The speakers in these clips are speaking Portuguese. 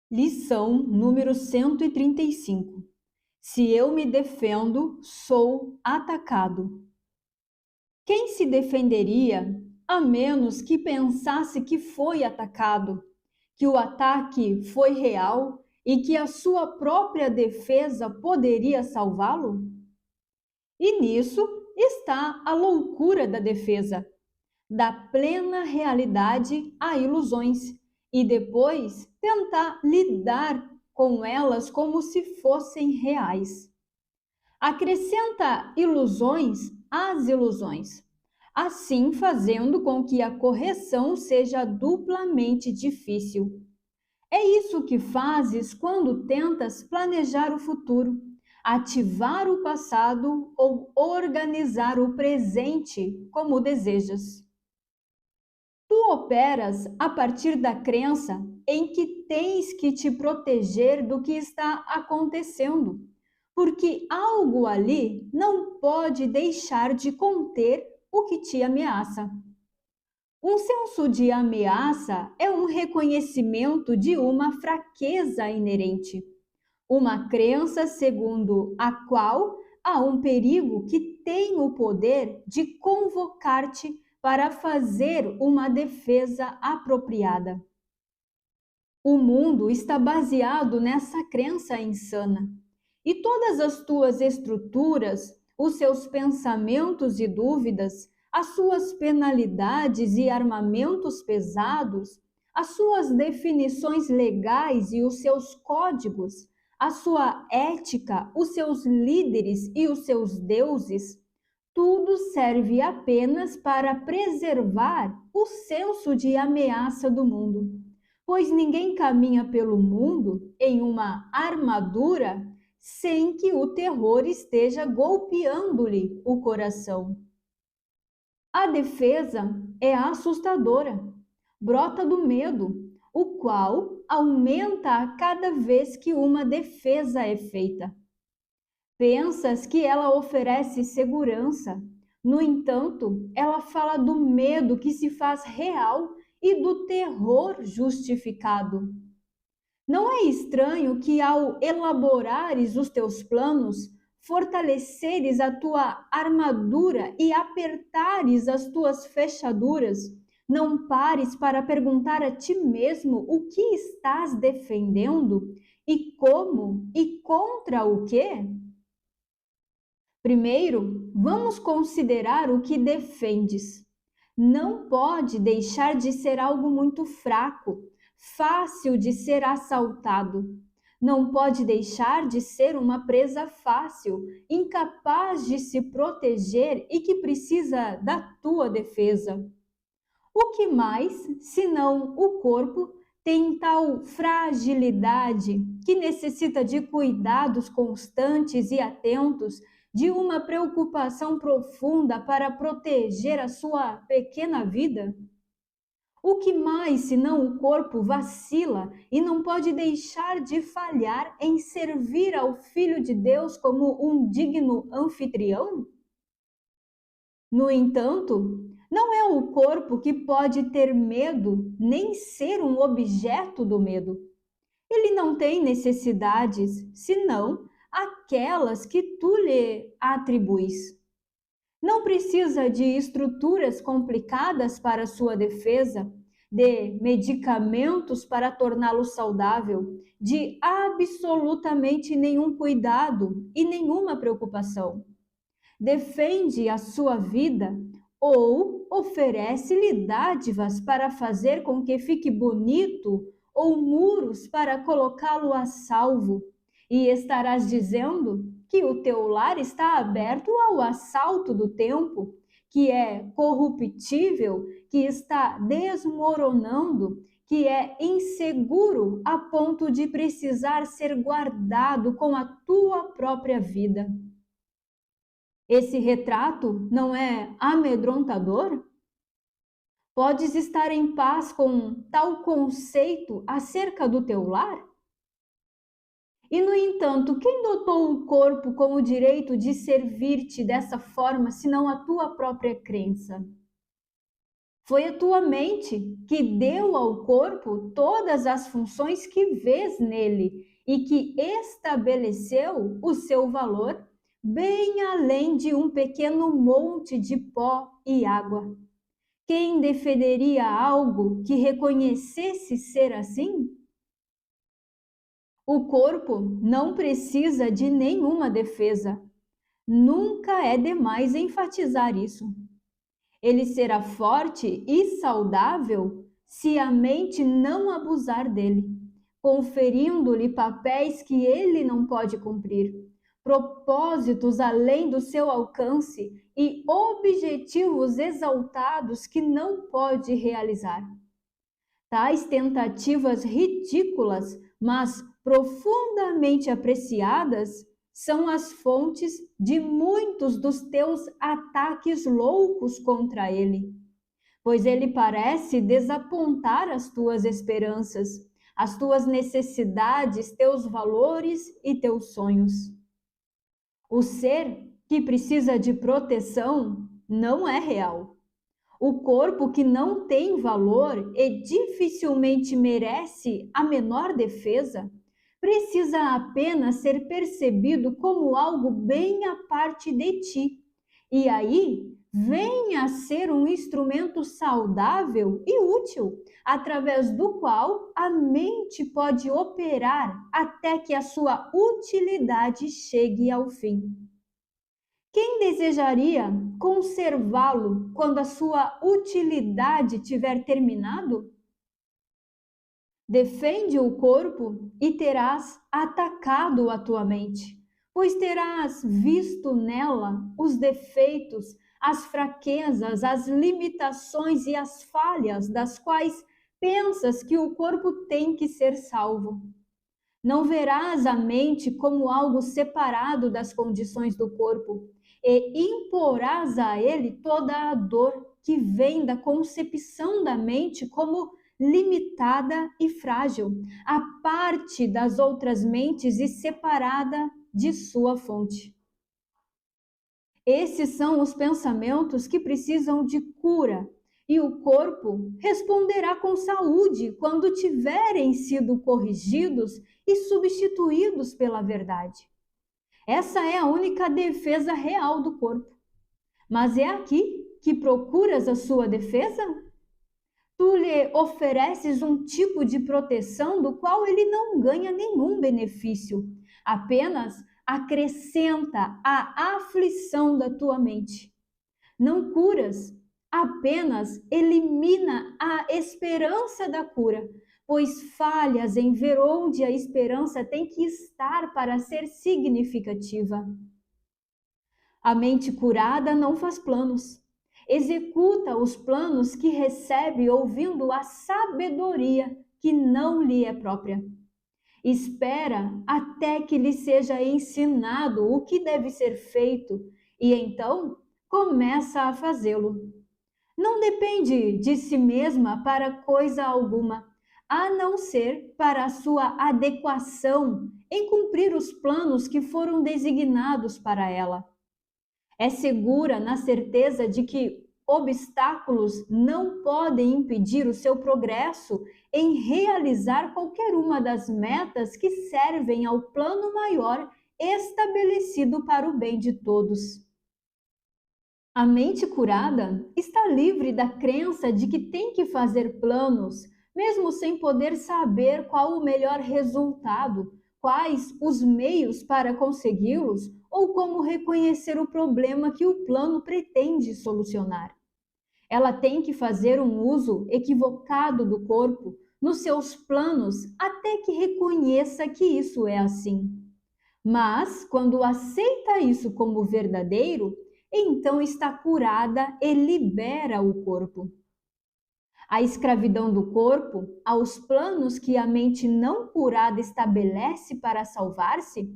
Lição número 135. Se eu me defendo, sou atacado. Quem se defenderia a menos que pensasse que foi atacado, que o ataque foi real e que a sua própria defesa poderia salvá-lo? E nisso está a loucura da defesa, da plena realidade a ilusões e depois tentar lidar com elas como se fossem reais. Acrescenta ilusões às ilusões, assim fazendo com que a correção seja duplamente difícil. É isso que fazes quando tentas planejar o futuro, ativar o passado ou organizar o presente como desejas. Tu operas a partir da crença em que tens que te proteger do que está acontecendo, porque algo ali não pode deixar de conter o que te ameaça. Um senso de ameaça é um reconhecimento de uma fraqueza inerente, uma crença segundo a qual há um perigo que tem o poder de convocar-te para fazer uma defesa apropriada. O mundo está baseado nessa crença insana, e todas as tuas estruturas, os seus pensamentos e dúvidas, as suas penalidades e armamentos pesados, as suas definições legais e os seus códigos, a sua ética, os seus líderes e os seus deuses, tudo serve apenas para preservar o senso de ameaça do mundo, pois ninguém caminha pelo mundo em uma armadura sem que o terror esteja golpeando-lhe o coração. A defesa é assustadora, brota do medo, o qual aumenta a cada vez que uma defesa é feita. Pensas que ela oferece segurança. No entanto, ela fala do medo que se faz real e do terror justificado. Não é estranho que, ao elaborares os teus planos, fortaleceres a tua armadura e apertares as tuas fechaduras, não pares para perguntar a ti mesmo o que estás defendendo e como e contra o quê? Primeiro, vamos considerar o que defendes. Não pode deixar de ser algo muito fraco, fácil de ser assaltado. Não pode deixar de ser uma presa fácil, incapaz de se proteger e que precisa da tua defesa. O que mais, senão o corpo, tem tal fragilidade que necessita de cuidados constantes e atentos, de uma preocupação profunda para proteger a sua pequena vida? O que mais, senão o corpo, vacila e não pode deixar de falhar em servir ao Filho de Deus como um digno anfitrião? No entanto, não é o corpo que pode ter medo, nem ser um objeto do medo. Ele não tem necessidades, senão aquelas que tu lhe atribuis. Não precisa de estruturas complicadas para sua defesa, de medicamentos para torná-lo saudável, de absolutamente nenhum cuidado e nenhuma preocupação. Defende a sua vida ou oferece-lhe dádivas para fazer com que fique bonito ou muros para colocá-lo a salvo, e estarás dizendo que o teu lar está aberto ao assalto do tempo, que é corruptível, que está desmoronando, que é inseguro a ponto de precisar ser guardado com a tua própria vida. Esse retrato não é amedrontador? Podes estar em paz com tal conceito acerca do teu lar? E, no entanto, quem dotou o corpo com o direito de servir-te dessa forma, senão a tua própria crença? Foi a tua mente que deu ao corpo todas as funções que vês nele e que estabeleceu o seu valor bem além de um pequeno monte de pó e água. Quem defenderia algo que reconhecesse ser assim? O corpo não precisa de nenhuma defesa. Nunca é demais enfatizar isso. Ele será forte e saudável se a mente não abusar dele, conferindo-lhe papéis que ele não pode cumprir, propósitos além do seu alcance e objetivos exaltados que não pode realizar. Tais tentativas ridículas, mas profundamente apreciadas, são as fontes de muitos dos teus ataques loucos contra ele, pois ele parece desapontar as tuas esperanças, as tuas necessidades, teus valores e teus sonhos. O ser que precisa de proteção não é real. O corpo que não tem valor e dificilmente merece a menor defesa, precisa apenas ser percebido como algo bem à parte de ti. E aí, venha a ser um instrumento saudável e útil, através do qual a mente pode operar até que a sua utilidade chegue ao fim. Quem desejaria conservá-lo quando a sua utilidade tiver terminado? Defende o corpo e terás atacado a tua mente, pois terás visto nela os defeitos, as fraquezas, as limitações e as falhas das quais pensas que o corpo tem que ser salvo. Não verás a mente como algo separado das condições do corpo, e imporás a ele toda a dor que vem da concepção da mente como limitada e frágil, à parte das outras mentes e separada de sua fonte. Esses são os pensamentos que precisam de cura, e o corpo responderá com saúde quando tiverem sido corrigidos e substituídos pela verdade. Essa é a única defesa real do corpo. Mas é aqui que procuras a sua defesa? Tu lhe ofereces um tipo de proteção do qual ele não ganha nenhum benefício, apenas acrescenta a aflição da tua mente. Não curas, apenas elimina a esperança da cura, pois falhas em ver onde a esperança tem que estar para ser significativa. A mente curada não faz planos. Executa os planos que recebe ouvindo a sabedoria que não lhe é própria. Espera até que lhe seja ensinado o que deve ser feito e então começa a fazê-lo. Não depende de si mesma para coisa alguma, a não ser para a sua adequação em cumprir os planos que foram designados para ela. É segura na certeza de que obstáculos não podem impedir o seu progresso em realizar qualquer uma das metas que servem ao plano maior estabelecido para o bem de todos. A mente curada está livre da crença de que tem que fazer planos, mesmo sem poder saber qual o melhor resultado, quais os meios para consegui-los ou como reconhecer o problema que o plano pretende solucionar. Ela tem que fazer um uso equivocado do corpo nos seus planos até que reconheça que isso é assim. Mas, quando aceita isso como verdadeiro, então está curada e libera o corpo. A escravidão do corpo aos planos que a mente não curada estabelece para salvar-se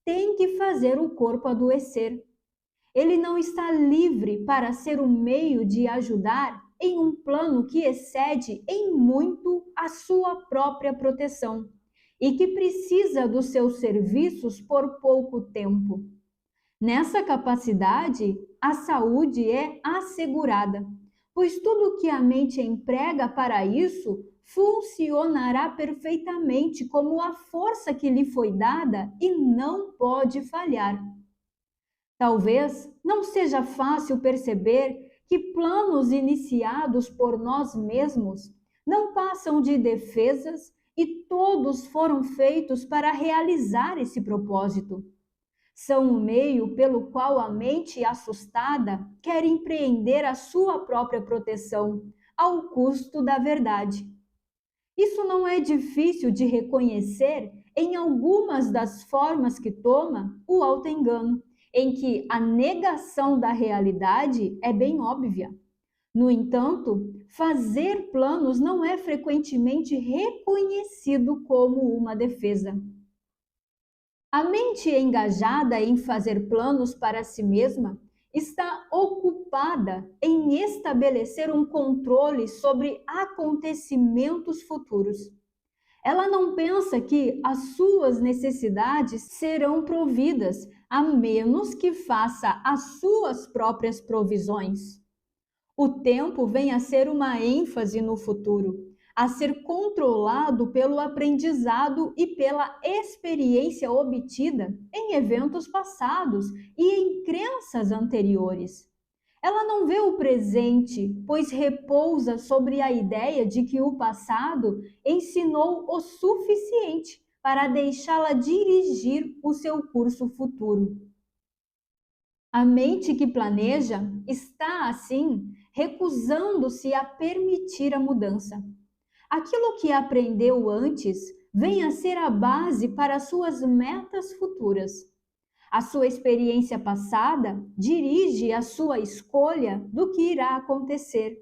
tem que fazer o corpo adoecer. Ele não está livre para ser um meio de ajudar em um plano que excede em muito a sua própria proteção e que precisa dos seus serviços por pouco tempo. Nessa capacidade, a saúde é assegurada, pois tudo que a mente emprega para isso funcionará perfeitamente como a força que lhe foi dada e não pode falhar. Talvez não seja fácil perceber que planos iniciados por nós mesmos não passam de defesas e todos foram feitos para realizar esse propósito. São o meio pelo qual a mente assustada quer empreender a sua própria proteção, ao custo da verdade. Isso não é difícil de reconhecer em algumas das formas que toma o autoengano, em que a negação da realidade é bem óbvia. No entanto, fazer planos não é frequentemente reconhecido como uma defesa. A mente engajada em fazer planos para si mesma está ocupada em estabelecer um controle sobre acontecimentos futuros. Ela não pensa que as suas necessidades serão providas, a menos que faça as suas próprias provisões. O tempo vem a ser uma ênfase no futuro, a ser controlado pelo aprendizado e pela experiência obtida em eventos passados e em crenças anteriores. Ela não vê o presente, pois repousa sobre a ideia de que o passado ensinou o suficiente para deixá-la dirigir o seu curso futuro. A mente que planeja está, assim, recusando-se a permitir a mudança. Aquilo que aprendeu antes vem a ser a base para suas metas futuras. A sua experiência passada dirige a sua escolha do que irá acontecer.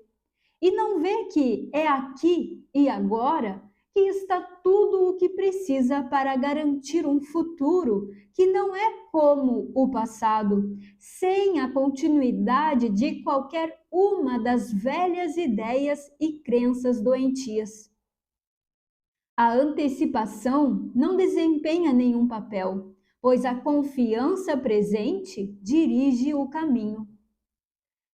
E não vê que é aqui e agora que está tudo o que precisa para garantir um futuro que não é como o passado, sem a continuidade de qualquer uma das velhas ideias e crenças doentias. A antecipação não desempenha nenhum papel, pois a confiança presente dirige o caminho.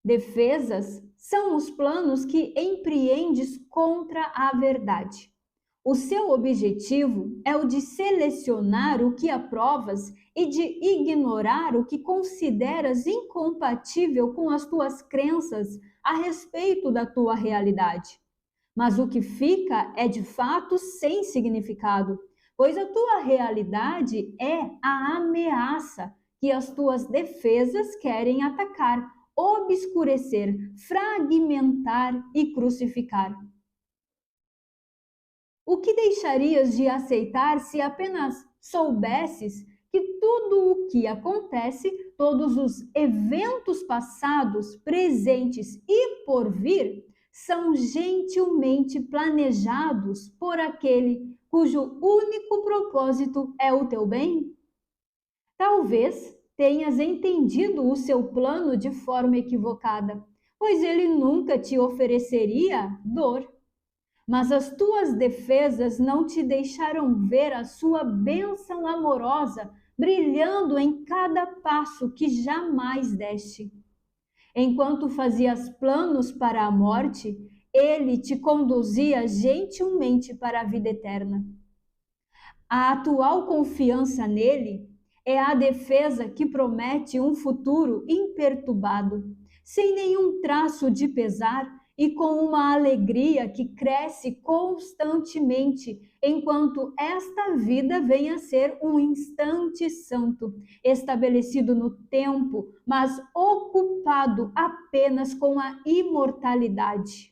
Defesas são os planos que empreendes contra a verdade. O seu objetivo é o de selecionar o que aprovas e de ignorar o que consideras incompatível com as tuas crenças a respeito da tua realidade. Mas o que fica é de fato sem significado, pois a tua realidade é a ameaça que as tuas defesas querem atacar, obscurecer, fragmentar e crucificar. O que deixarias de aceitar se apenas soubesses que tudo o que acontece, todos os eventos passados, presentes e por vir, são gentilmente planejados por aquele cujo único propósito é o teu bem? Talvez tenhas entendido o seu plano de forma equivocada, pois ele nunca te ofereceria dor. Mas as tuas defesas não te deixaram ver a sua bênção amorosa brilhando em cada passo que jamais deste. Enquanto fazias planos para a morte, ele te conduzia gentilmente para a vida eterna. A atual confiança nele é a defesa que promete um futuro imperturbado, sem nenhum traço de pesar e com uma alegria que cresce constantemente, enquanto esta vida vem a ser um instante santo, estabelecido no tempo, mas ocupado apenas com a imortalidade.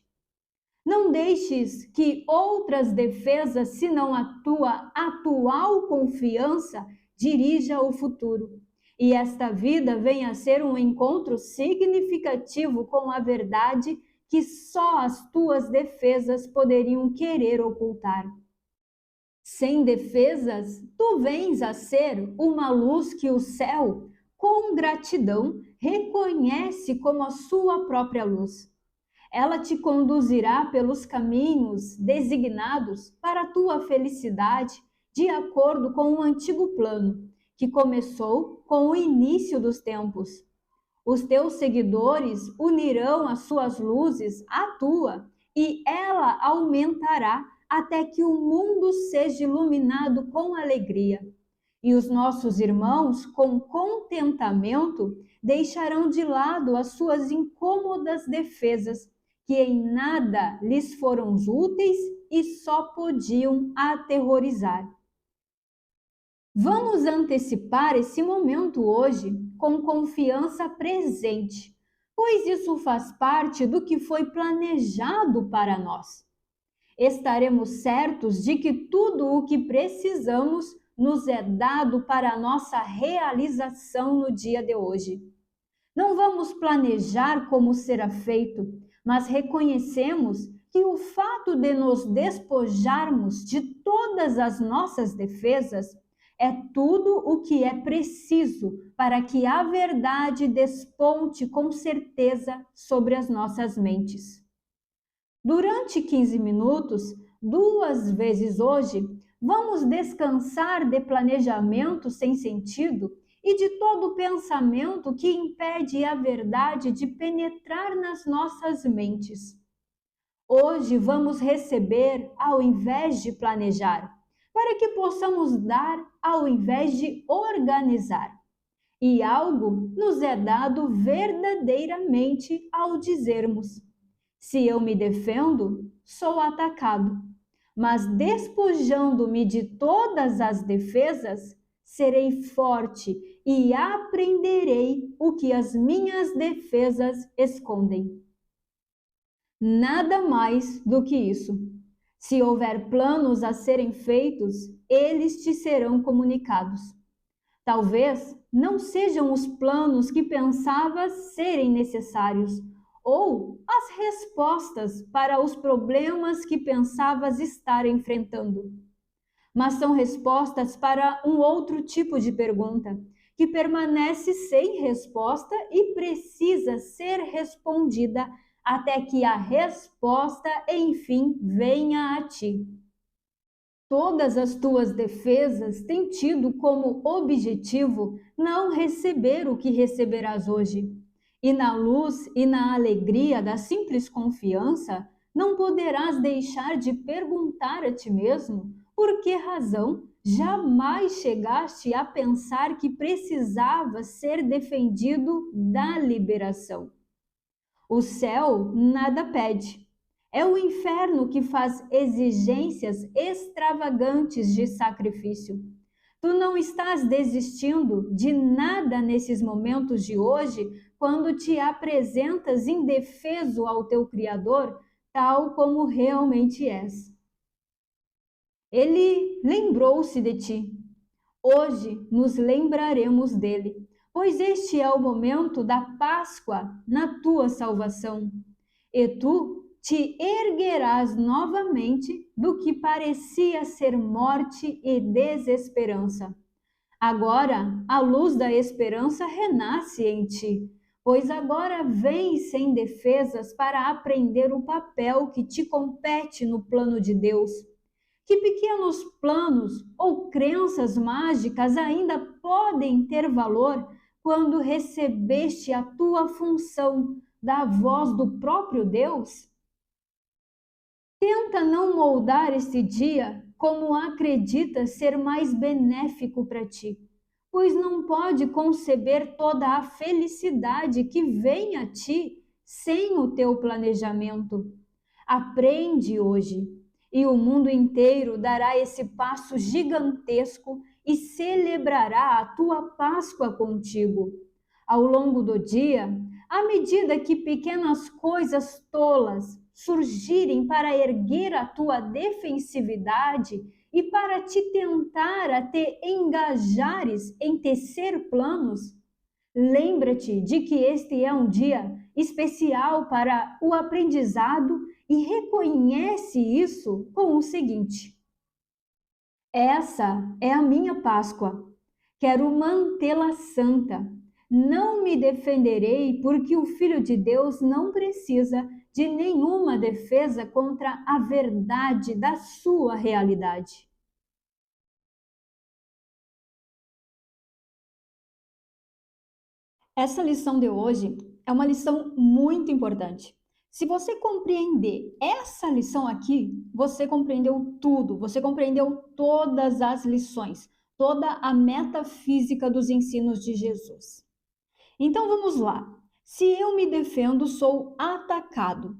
Não deixes que outras defesas, senão a tua atual confiança, dirija o futuro. E esta vida venha a ser um encontro significativo com a verdade que só as tuas defesas poderiam querer ocultar. Sem defesas, tu vens a ser uma luz que o céu, com gratidão, reconhece como a sua própria luz. Ela te conduzirá pelos caminhos designados para a tua felicidade, de acordo com o antigo plano, que começou com o início dos tempos. Os teus seguidores unirão as suas luzes à tua, e ela aumentará até que o mundo seja iluminado com alegria. E os nossos irmãos, com contentamento, deixarão de lado as suas incômodas defesas, que em nada lhes foram úteis e só podiam aterrorizar. Vamos antecipar esse momento hoje com confiança presente, pois isso faz parte do que foi planejado para nós. Estaremos certos de que tudo o que precisamos nos é dado para a nossa realização no dia de hoje. Não vamos planejar como será feito, mas reconhecemos que o fato de nos despojarmos de todas as nossas defesas é tudo o que é preciso para que a verdade desponte com certeza sobre as nossas mentes. Durante 15 minutos, 2 vezes hoje, vamos descansar de planejamento sem sentido e de todo pensamento que impede a verdade de penetrar nas nossas mentes. Hoje vamos receber ao invés de planejar, para que possamos dar ao invés de organizar. E algo nos é dado verdadeiramente ao dizermos: se eu me defendo, sou atacado, mas despojando-me de todas as defesas, serei forte e aprenderei o que as minhas defesas escondem. Nada mais do que isso. Se houver planos a serem feitos, eles te serão comunicados. Talvez não sejam os planos que pensavas serem necessários, ou as respostas para os problemas que pensavas estar enfrentando. Mas são respostas para um outro tipo de pergunta, que permanece sem resposta e precisa ser respondida até que a resposta, enfim, venha a ti. Todas as tuas defesas têm tido como objetivo não receber o que receberás hoje. E na luz e na alegria da simples confiança, não poderás deixar de perguntar a ti mesmo por que razão jamais chegaste a pensar que precisava ser defendido da liberação. O céu nada pede. É o inferno que faz exigências extravagantes de sacrifício. Tu não estás desistindo de nada nesses momentos de hoje, quando te apresentas indefeso ao teu Criador, tal como realmente és. Ele lembrou-se de ti. Hoje nos lembraremos dele, pois este é o momento da Páscoa na tua salvação. E tu te erguerás novamente do que parecia ser morte e desesperança. Agora a luz da esperança renasce em ti, pois agora vens sem defesas para aprender o papel que te compete no plano de Deus. Que pequenos planos ou crenças mágicas ainda podem ter valor quando recebeste a tua função da voz do próprio Deus? Tenta não moldar este dia como acredita ser mais benéfico para ti, pois não pode conceber toda a felicidade que vem a ti sem o teu planejamento. Aprende hoje, e o mundo inteiro dará esse passo gigantesco e celebrará a tua Páscoa contigo. Ao longo do dia, à medida que pequenas coisas tolas surgirem para erguer a tua defensividade e para te tentar a te engajares em tecer planos, lembra-te de que este é um dia especial para o aprendizado e reconhece isso com o seguinte: essa é a minha Páscoa. Quero mantê-la santa. Não me defenderei, porque o Filho de Deus não precisa de nenhuma defesa contra a verdade da sua realidade. Essa lição de hoje é uma lição muito importante. Se você compreender essa lição aqui, você compreendeu tudo, você compreendeu todas as lições, toda a metafísica dos ensinos de Jesus. Então vamos lá. Se eu me defendo, sou atacado.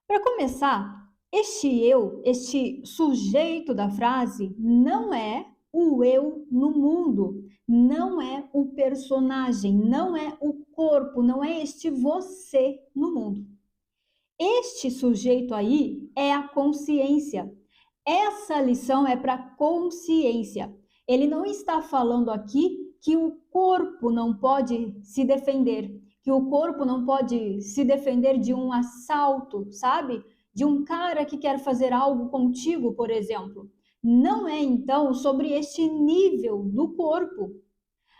Para começar, este sujeito da frase, não é o eu no mundo, não é o personagem, não é o corpo, não é este você no mundo. Este sujeito aí é a consciência. Essa lição é para consciência. Ele não está falando aqui que o corpo não pode se defender, que o corpo não pode se defender de um assalto, sabe? De um cara que quer fazer algo contigo, por exemplo. Não é então sobre este nível do corpo.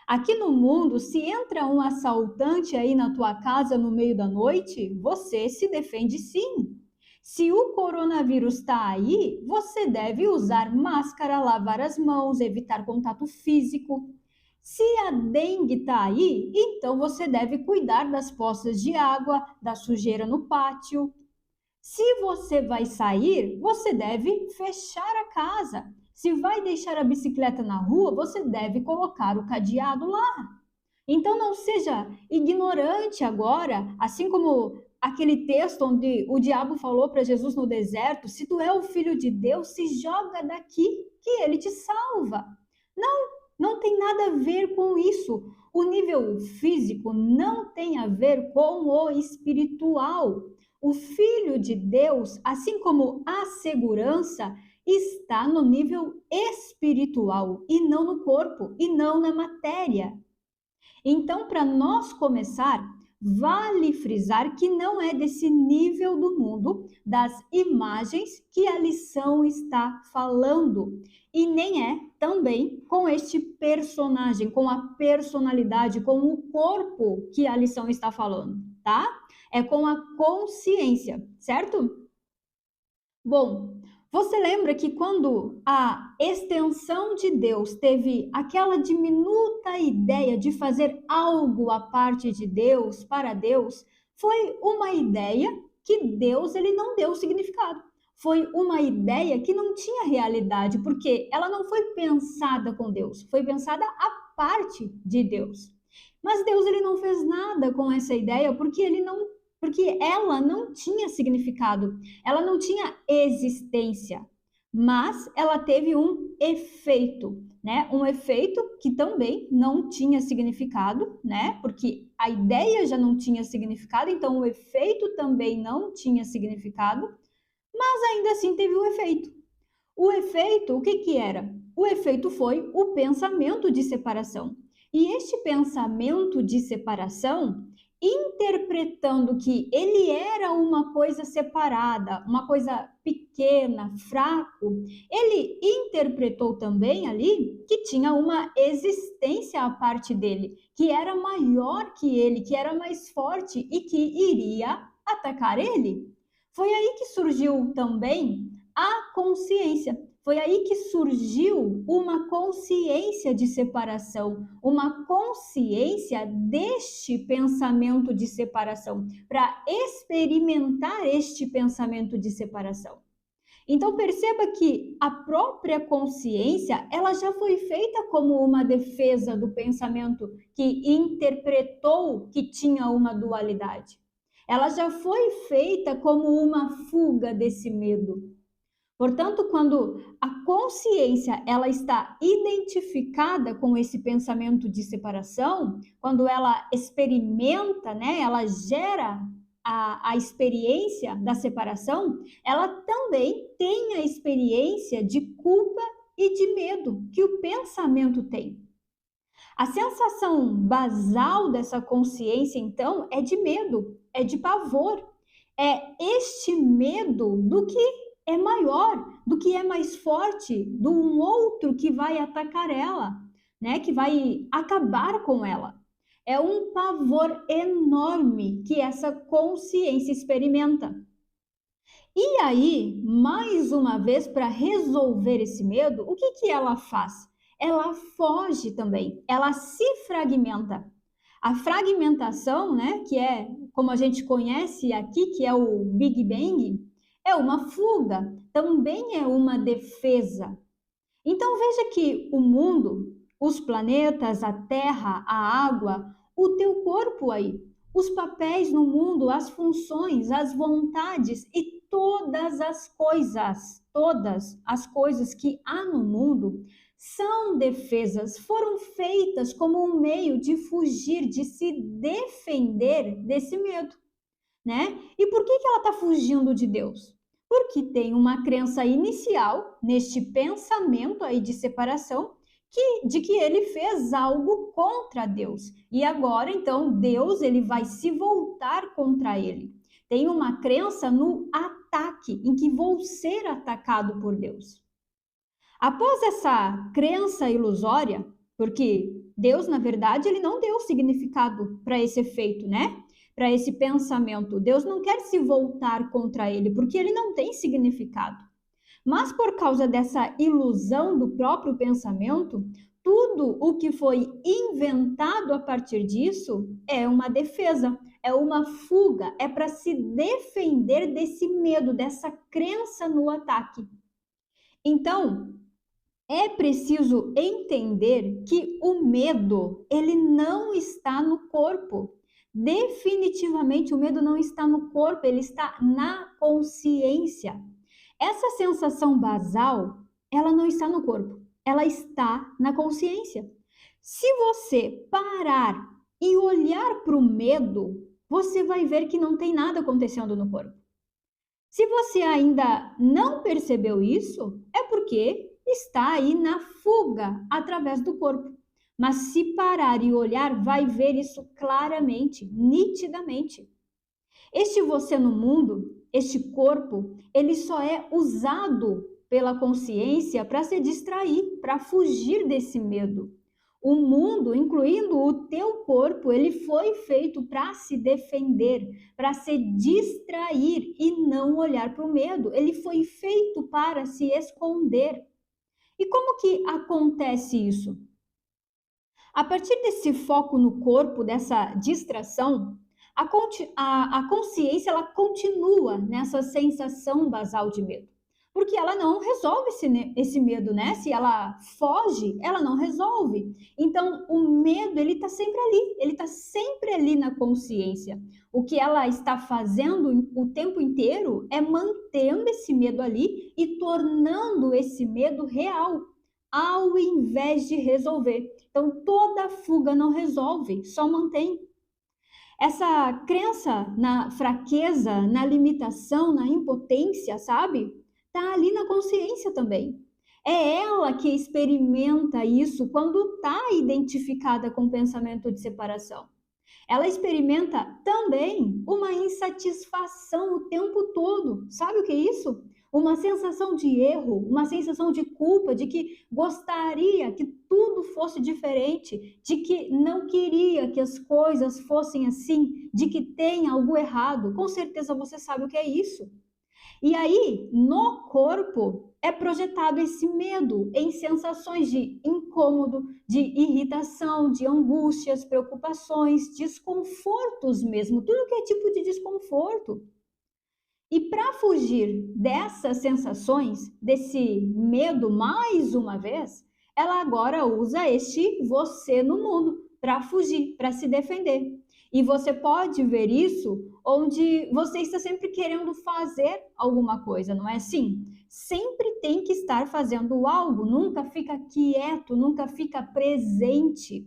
Aqui no mundo, se entra um assaltante aí na tua casa no meio da noite, você se defende sim. Se o coronavírus está aí, você deve usar máscara, lavar as mãos, evitar contato físico. Se a dengue está aí, então você deve cuidar das poças de água, da sujeira no pátio. Se você vai sair, você deve fechar a casa. Se vai deixar a bicicleta na rua, você deve colocar o cadeado lá. Então não seja ignorante agora, assim como aquele texto onde o diabo falou para Jesus no deserto: se tu é o filho de Deus, se joga daqui, que ele te salva. Não tem nada a ver com isso. O nível físico não tem a ver com o espiritual. O Filho de Deus, assim como a segurança, está no nível espiritual e não no corpo, e não na matéria. Então, para nós começar, vale frisar que não é desse nível do mundo, das imagens, que a lição está falando. E nem é também com este personagem, com a personalidade, com o corpo que a lição está falando, tá? É com a consciência, certo? Bom, você lembra que quando a extensão de Deus teve aquela diminuta ideia de fazer algo à parte de Deus, para Deus, foi uma ideia que Deus ele não deu significado. Foi uma ideia que não tinha realidade, porque ela não foi pensada com Deus, foi pensada à parte de Deus. Mas Deus ele não fez nada com essa ideia porque ela não tinha significado, ela não tinha existência, mas ela teve um efeito, né? Um efeito que também não tinha significado, né? Porque a ideia já não tinha significado, então o efeito também não tinha significado, mas ainda assim teve um efeito. O efeito, o que que era? O efeito foi o pensamento de separação. E este pensamento de separação, interpretando que ele era uma coisa separada, uma coisa pequena, fraco, ele interpretou também ali que tinha uma existência à parte dele, que era maior que ele, que era mais forte e que iria atacar ele. Foi aí que surgiu também a consciência. Foi aí que surgiu uma consciência de separação, uma consciência deste pensamento de separação, para experimentar este pensamento de separação. Então perceba que a própria consciência, ela já foi feita como uma defesa do pensamento que interpretou que tinha uma dualidade. Ela já foi feita como uma fuga desse medo. Portanto, quando a consciência ela está identificada com esse pensamento de separação, quando ela experimenta, né, ela gera a experiência da separação, ela também tem a experiência de culpa e de medo que o pensamento tem. A sensação basal dessa consciência, então, é de medo, é de pavor. É este medo do que é maior, do que é mais forte, do um outro que vai atacar ela, né? Que vai acabar com ela. É um pavor enorme que essa consciência experimenta. E aí, mais uma vez, para resolver esse medo, o que ela faz? Ela foge também, ela se fragmenta. A fragmentação, né, que é como a gente conhece aqui, que é o Big Bang, é uma fuga, também é uma defesa. Então veja que o mundo, os planetas, a terra, a água, o teu corpo aí, os papéis no mundo, as funções, as vontades e todas as coisas que há no mundo são defesas, foram feitas como um meio de fugir, de se defender desse medo, né? E por que ela está fugindo de Deus? Porque tem uma crença inicial neste pensamento aí de separação de que ele fez algo contra Deus. E agora, então, Deus ele vai se voltar contra ele. Tem uma crença no ataque, em que vou ser atacado por Deus. Após essa crença ilusória, porque Deus, na verdade, ele não deu significado para esse efeito, né? Para esse pensamento. Deus não quer se voltar contra ele, porque ele não tem significado. Mas por causa dessa ilusão do próprio pensamento, tudo o que foi inventado a partir disso é uma defesa, é uma fuga, é para se defender desse medo, dessa crença no ataque. Então, é preciso entender que o medo, ele não está no corpo. Definitivamente o medo não está no corpo, ele está na consciência. Essa sensação basal, ela não está no corpo, ela está na consciência. Se você parar e olhar para o medo, você vai ver que não tem nada acontecendo no corpo. Se você ainda não percebeu isso, é porque está aí na fuga através do corpo. Mas se parar e olhar, vai ver isso claramente, nitidamente. Este você no mundo, este corpo, ele só é usado pela consciência para se distrair, para fugir desse medo. O mundo, incluindo o teu corpo, ele foi feito para se defender, para se distrair e não olhar para o medo. Ele foi feito para se esconder. E como que acontece isso? A partir desse foco no corpo, dessa distração, a consciência ela continua nessa sensação basal de medo, porque ela não resolve esse medo, né? Se ela foge, ela não resolve. Então, o medo ele está sempre ali, ele está sempre ali na consciência. O que ela está fazendo o tempo inteiro é mantendo esse medo ali e tornando esse medo real, ao invés de resolver. Então, toda fuga não resolve, só mantém. Essa crença na fraqueza, na limitação, na impotência, sabe? Tá ali na consciência também. É ela que experimenta isso quando está identificada com o pensamento de separação. Ela experimenta também uma insatisfação o tempo todo. Sabe o que é isso? Uma sensação de erro, uma sensação de culpa, de que gostaria que tudo fosse diferente, de que não queria que as coisas fossem assim, de que tem algo errado. Com certeza você sabe o que é isso. E aí, no corpo, é projetado esse medo em sensações de incômodo, de irritação, de angústias, preocupações, desconfortos mesmo, tudo que é tipo de desconforto. E para fugir dessas sensações, desse medo mais uma vez, ela agora usa este você no mundo para fugir, para se defender. E você pode ver isso onde você está sempre querendo fazer alguma coisa, não é assim? Sempre tem que estar fazendo algo, nunca fica quieto, nunca fica presente.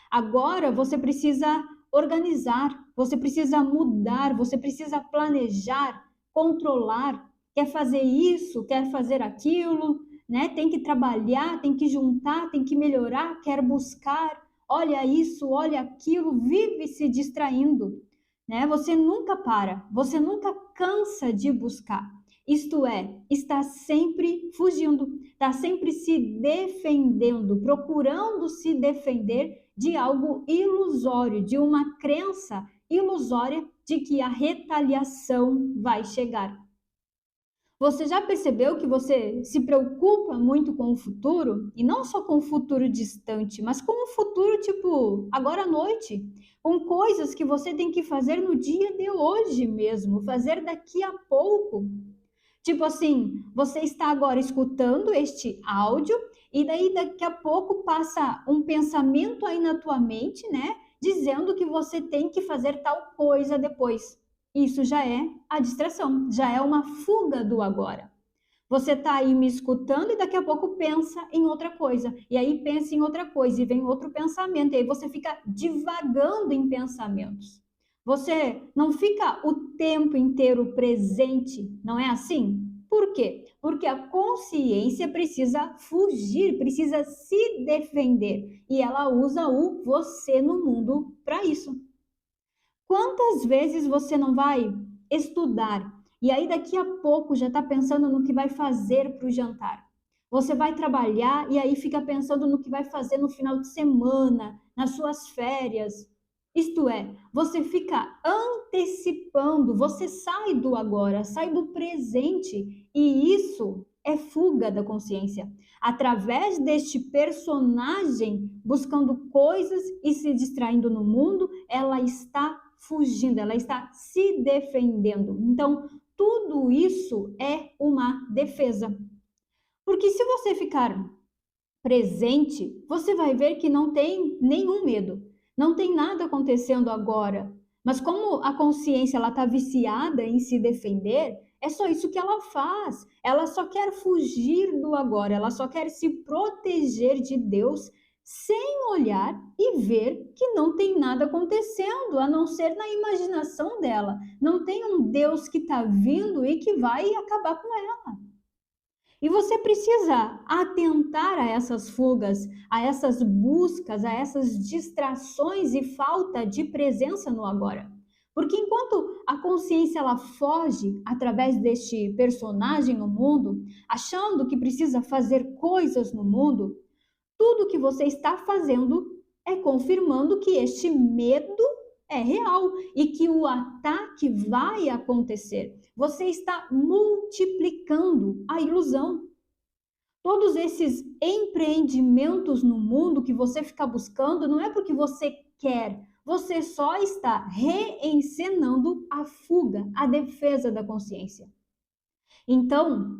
Agora você precisa organizar, você precisa mudar, você precisa planejar, controlar, quer fazer isso, quer fazer aquilo, né? Tem que trabalhar, tem que juntar, tem que melhorar, quer buscar, olha isso, olha aquilo, vive se distraindo, né? Você nunca para, você nunca cansa de buscar. Isto é, está sempre fugindo, está sempre se defendendo, procurando se defender de algo ilusório, de uma crença ilusória de que a retaliação vai chegar. Você já percebeu que você se preocupa muito com o futuro? E não só com o futuro distante, mas com o futuro, tipo, agora à noite, com coisas que você tem que fazer no dia de hoje mesmo, fazer daqui a pouco. Tipo assim, você está agora escutando este áudio e daí daqui a pouco passa um pensamento aí na tua mente, né? Dizendo que você tem que fazer tal coisa depois. Isso já é a distração, já é uma fuga do agora. Você está aí me escutando e daqui a pouco pensa em outra coisa. E aí pensa em outra coisa e vem outro pensamento. E aí você fica divagando em pensamentos. Você não fica o tempo inteiro presente, não é assim? Por quê? Porque a consciência precisa fugir, precisa se defender. E ela usa o você no mundo para isso. Quantas vezes você não vai estudar e aí daqui a pouco já está pensando no que vai fazer para o jantar? Você vai trabalhar e aí fica pensando no que vai fazer no final de semana, nas suas férias. Isto é, você fica antecipando, você sai do agora, sai do presente, e isso é fuga da consciência. Através deste personagem buscando coisas e se distraindo no mundo, ela está fugindo, ela está se defendendo. Então, tudo isso é uma defesa. Porque se você ficar presente, você vai ver que não tem nenhum medo, não tem nada acontecendo agora. Mas como a consciência ela está viciada em se defender, é só isso que ela faz. Ela só quer fugir do agora, ela só quer se proteger de Deus sem olhar e ver que não tem nada acontecendo, a não ser na imaginação dela. Não tem um Deus que está vindo e que vai acabar com ela. E você precisa atentar a essas fugas, a essas buscas, a essas distrações e falta de presença no agora. Porque enquanto a consciência ela foge através deste personagem no mundo, achando que precisa fazer coisas no mundo, tudo que você está fazendo é confirmando que este medo é real e que o ataque vai acontecer. Você está multiplicando a ilusão. Todos esses empreendimentos no mundo que você fica buscando não é porque você quer, você só está reencenando a fuga, a defesa da consciência. Então,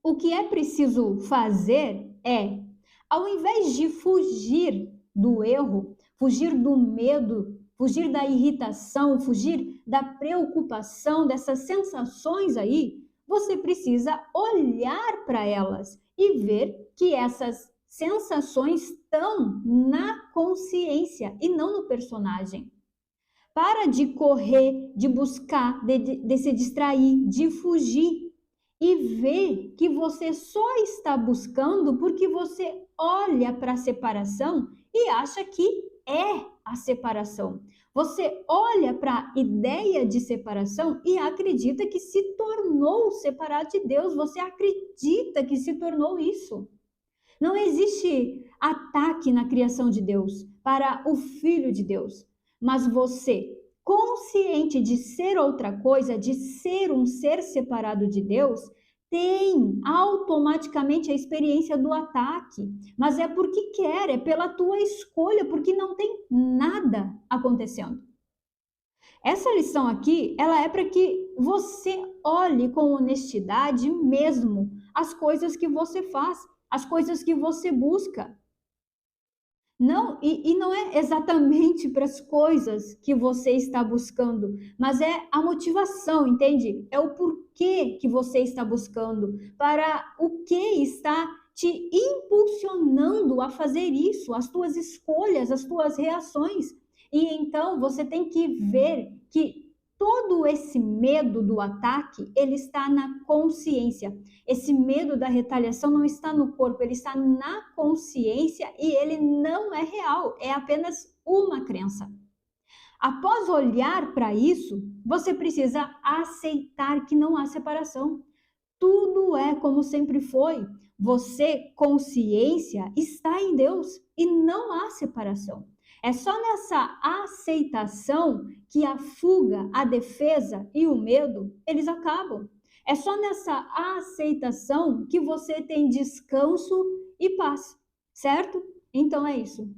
o que é preciso fazer é, ao invés de fugir do erro, fugir do medo, fugir da irritação, fugir da preocupação, dessas sensações aí, você precisa olhar para elas e ver que essas sensações estão na consciência e não no personagem. Para de correr, de buscar, de se distrair, de fugir e ver que você só está buscando porque você olha para a separação e acha que é a separação. Você olha para a ideia de separação e acredita que se tornou separado de Deus. Você acredita que se tornou isso. Não existe ataque na criação de Deus para o Filho de Deus, mas você, consciente de ser outra coisa, de ser um ser separado de Deus, tem automaticamente a experiência do ataque, mas é porque quer, é pela tua escolha, porque não tem nada acontecendo. Essa lição aqui, ela é para que você olhe com honestidade mesmo as coisas que você faz, as coisas que você busca. Não, e não é exatamente para as coisas que você está buscando, mas é a motivação, entende? É o porquê que você está buscando, para o que está te impulsionando a fazer isso, as tuas escolhas, as tuas reações. E então você tem que ver que todo esse medo do ataque, ele está na consciência. Esse medo da retaliação não está no corpo, ele está na consciência e ele não é real, é apenas uma crença. Após olhar para isso, você precisa aceitar que não há separação. Tudo é como sempre foi. Você, consciência, está em Deus e não há separação. É só nessa aceitação que a fuga, a defesa e o medo, eles acabam. É só nessa aceitação que você tem descanso e paz, certo? Então é isso.